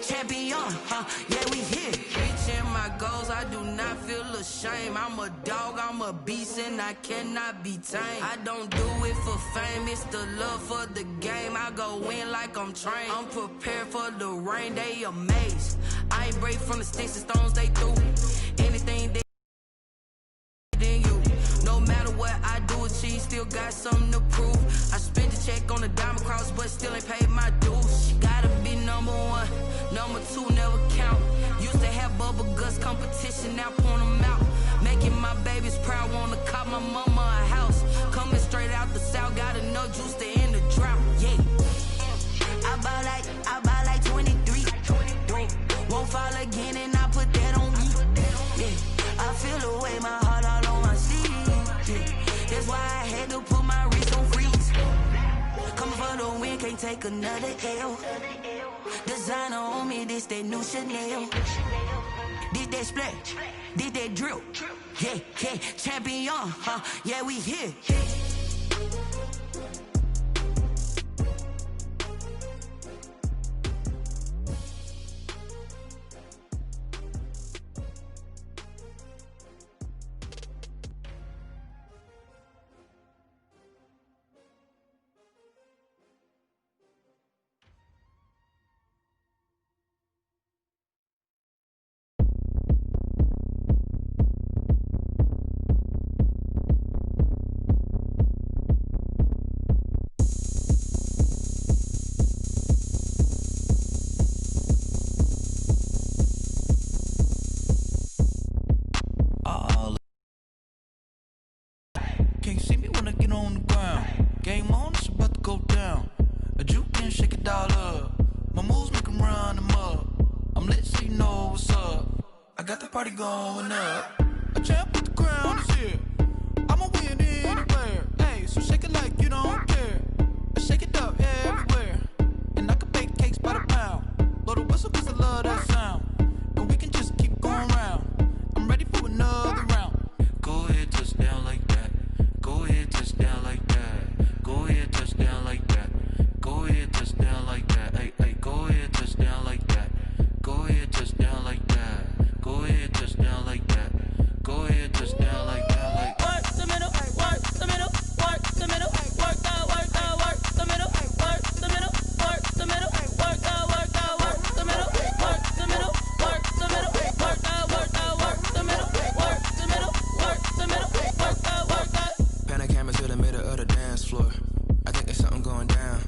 S6: champion, yeah, we here. Reaching my goals, I do not feel ashamed. I'm a dog, I'm a beast, and I cannot be tamed. I don't do it for fame, it's the love for the game. I go in like I'm trained. I'm prepared for the rain, they amazed. I ain't break from the sticks and stones they threw. Anything they than you. No matter what I do, achieve, still got something to prove. I spent the check on the diamond cross, but still ain't paid my dues. Gotta be number 1, number 2 never count. Used to have bubble guts competition, now point them out. Making my babies proud, wanna cop my mama a house. Coming straight out the south, gotta know juice to end the drought. Yeah, I buy like 23. Won't fall again and I put that on me. Yeah, I feel the way, my heart all on my sleeve. Yeah, that's why I had to put my wrist on freeze. Coming for the win, can't take another L. Designer on me, this that new Chanel. Did that splash, did that drill. Yeah, champion, yeah, we here.
S8: Can't see me when I get on the ground. Game on, it's about to go down. A juke and shake it all up. My moves make them run them up. I'm lit so you know what's up. I got the party going up. A champ with the crown is here. I'ma win anywhere. Hey, so shake it like you don't care. I shake it up everywhere. And I can bake cakes by the pound. Blow the whistle cause I love that sound. And we can just keep going round. I'm ready for another round. Go ahead, touch down like that. Go ahead, touch down like that. Go ahead, touch down like that. Go ahead, touch down like that. Hey, go ahead, touch down like that. Go ahead, touch down like that. Go ahead, touch down like that. Go ahead, touch down like that. Like
S6: work the middle, work the middle, work the middle, work the middle, work the middle, work the middle, work the middle, work the middle, work the middle, work the middle, work the middle, work the middle, work the.
S9: Pan a camera to the middle of the dance floor. I think there's something going down.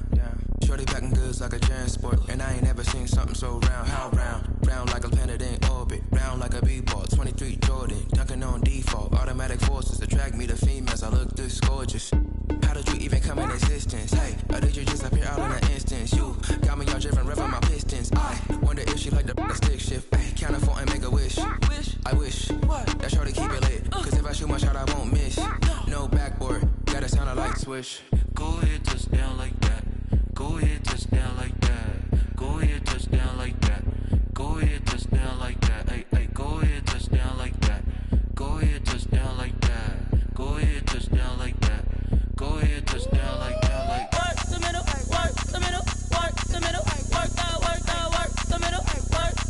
S9: Shorty packing goods like a transport, and I ain't never seen something so round. How round? Round like a planet in orbit, round like a b-ball. 23 Jordan, dunking on default. Automatic forces attract me to females. I look this gorgeous. How did you even come in existence? Hey, or did you just appear out in an instance? You got me all driven, revving my pistons. I wonder if she like the stick shift. Ay, count a four and make a wish. I wish that shorty keep it lit. Cause if I shoot my shot, I won't miss. No backboard, gotta sound a light switch.
S8: go ahead, touch down like that. Go ahead, touch down like that. Go ahead, touch down like that. Go ahead, touch down like that. Hey, go ahead, touch down like that. Go ahead, touch down like that. Go ahead, touch down like that. Go ahead, touch down like that. Like
S6: work the middle, work the middle, work the middle, work the middle, work the middle, work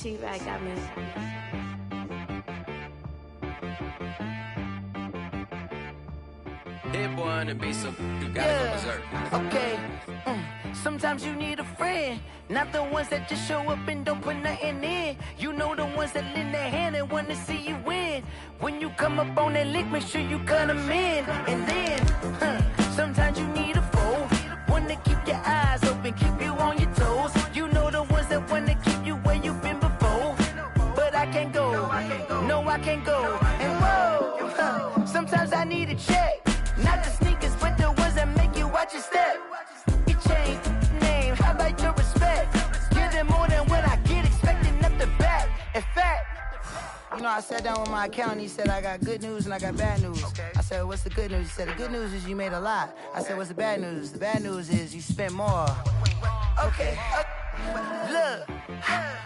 S6: She-Bag got me.
S9: Hit boy on the beat, so you gotta go berserk.
S10: Okay. Sometimes you need a friend, not the ones that just show up and don't put nothing in. You know the ones that lend their hand and wanna see you win. When you come up on that lick, make sure you cut them in. And then, sometimes you need a foe, one to keep your eyes open, keep you on your toes. You know the ones that wanna keep you where you've been before. But I can't go, no I can't go. And whoa, sometimes I need a check. Not the sneakers, but the ones that make you watch your step. You change name, how about your respect? Give them more than what I get, expecting up the back. In fact, you know, I sat down with my accountant, he said, I got good news and I got bad news. I said, what's the good news? He said, the good news is you made a lot. I said, what's the bad news? The bad news is you spent more. Okay. Look,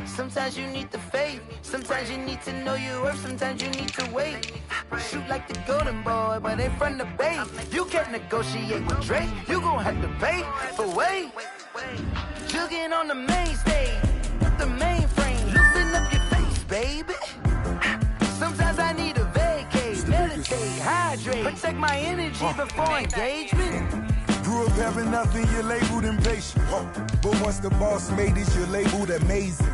S10: sometimes you need the faith, sometimes you need to know your worth, sometimes you need to wait. Shoot like the golden boy, but ain't from the bay. You can't negotiate with Drake, you gon' have to pay for wait. Jugging on the main stage, the mainframe, loosen up your face, baby. Sometimes I need a vacate, meditate, hydrate, protect my energy before engagement.
S11: Grew up having nothing, you're labeled impatient. But once the boss made it, you're labeled amazing.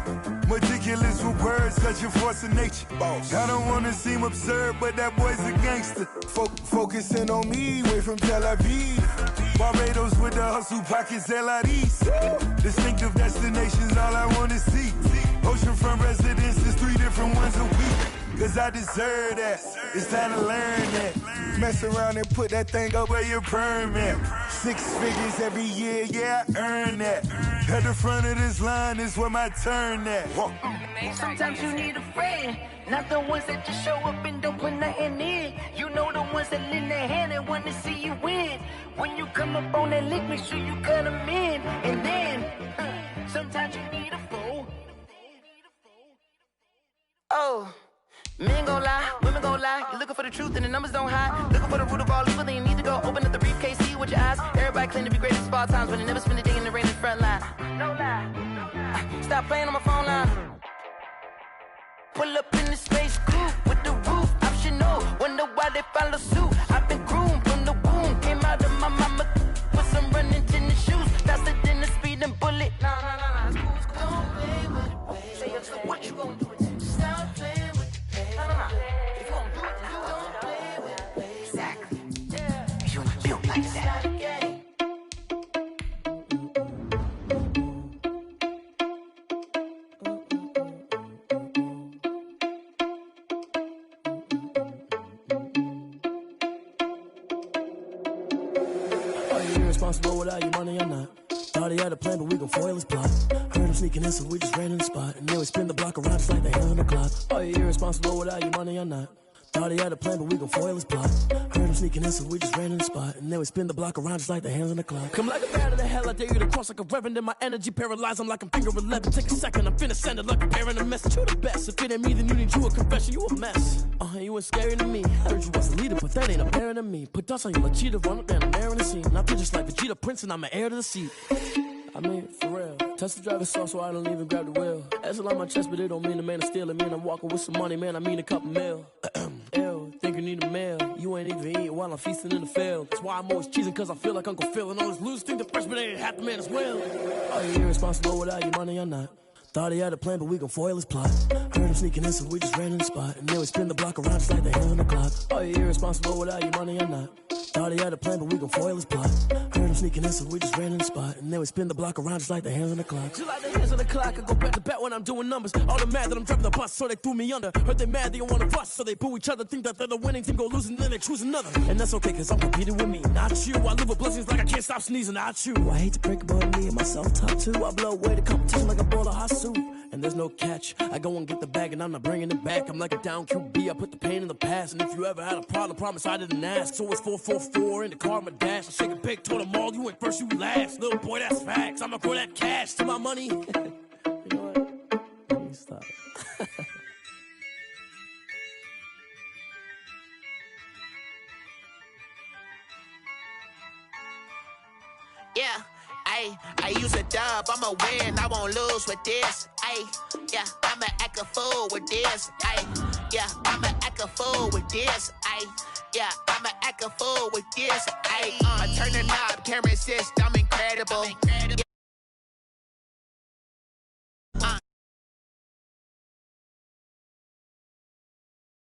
S11: Meticulous with words, such a force of nature. I don't wanna seem absurd, but that boy's a gangster. Focusing on me, way from Tel Aviv. Barbados with the hustle pockets, LIDs. Distinctive destinations, all I wanna see. Oceanfront residences, 3 different ones a week. Cause I deserve that, it's time to learn that. Mess around and put that thing up where your permit. 6 figures every year, yeah, I earn that. At the front of this line is where my turn at.
S10: Sometimes you need a friend, not the ones that just show up and don't put nothing in. You know the ones that lend their hand and want to see you win. When you come up on that lick, make sure you cut them in. And then, sometimes you need a foe. Oh. Men gon' lie, women gon' lie. You're looking for the truth and the numbers don't hide. Looking for the root of all evil, then you need to go open up the briefcase, see with your eyes. Everybody claim to be greatest of all times, but they never spend a day in the rain in the front line. No lie. Stop playing on my phone line. Pull up in the space coupe with the roof optional. Wonder why they follow suit. I've been groomed from the womb. Came out of my mama with some running tennis shoes. Faster than the speeding bullet. Nah. Don't play with it. Say what you gon' do it. Stop playing. If you gon' do it, then don't play with it. Exactly. Yeah. You built like that.
S12: Are you irresponsible without your money or not? Thought he had a plan, but we gon' foil his plot. Heard him sneaking in, so we just ran in the spot. And then we spin the block around just like the hand on the clock. Are you irresponsible without your money or not? Thought he had a plan, but we gon' foil his plot. Heard him sneaking in, so we just ran in the spot. And then we spin the block around just like the hands on the clock. Come like a bat of the hell, I dare you to cross like a reverend. In my energy paralyzed, I'm like I'm finger 11. Take a second, I'm finna send it like a parent a message. You the best, if it ain't me, then you need you a confession. You a mess, you ain't scary to me. Heard you was a leader, but that ain't apparent to me. Put dust on you like cheetah, run up down the air in the scene. Now feel just like Vegeta Prince, and I'm an heir to the seat. I mean, for real. Touch the driver's sauce so I don't even grab the wheel. That's on my chest, but it don't mean the man is stealing. Man, I'm walking with some money, man, I mean a couple mil. Ew, think you need a meal. You ain't even eating while I'm feasting in the field. That's why I'm always cheesing, cause I feel like Uncle Phil. And all those losers think the freshman ain't half the man as well. Are you irresponsible without your money or not? Thought he had a plan, but we gon' foil his plot. Heard him sneaking in, so we just ran in the spot. And then we spin the block around just like the hand on the clock. Are you irresponsible without your money or not? Thought he had a plan, but we gon' foil his plot. Heard him sneaking in, so we just ran in the spot. And then we spin the block around just like the hands on the clock. Just like the hands on the clock, I go back to back when I'm doing numbers. All the mad that I'm driving the bus, so they threw me under. Heard they mad, they don't wanna bust, so they boo each other. Think that they're the winning team, go losing, then they choose another. And that's okay, cause I'm competing with me, not you. I live with blessings like I can't stop sneezing, not you. I hate to break it, but me and myself top too. I blow away the competition like a bowl of hot soup. And there's no catch, I go and get the bag and I'm not bringing it back. I'm like a down QB, I put the pain in the past. And if you ever had a problem, promise I didn't ask. So it's 444 in the car, my dash. I shake a big, told them all, you ain't first, you last. Little boy, that's facts, I'ma grow that cash to my money. You know what? Let me stop.
S13: Yeah, I use a dub, I'ma win, I won't lose with this. Yeah, I'ma act a fool with this. Yeah, I'ma act a fool with this. Yeah, I'ma act a fool with this. I turn the knob, camera assist, I'm incredible.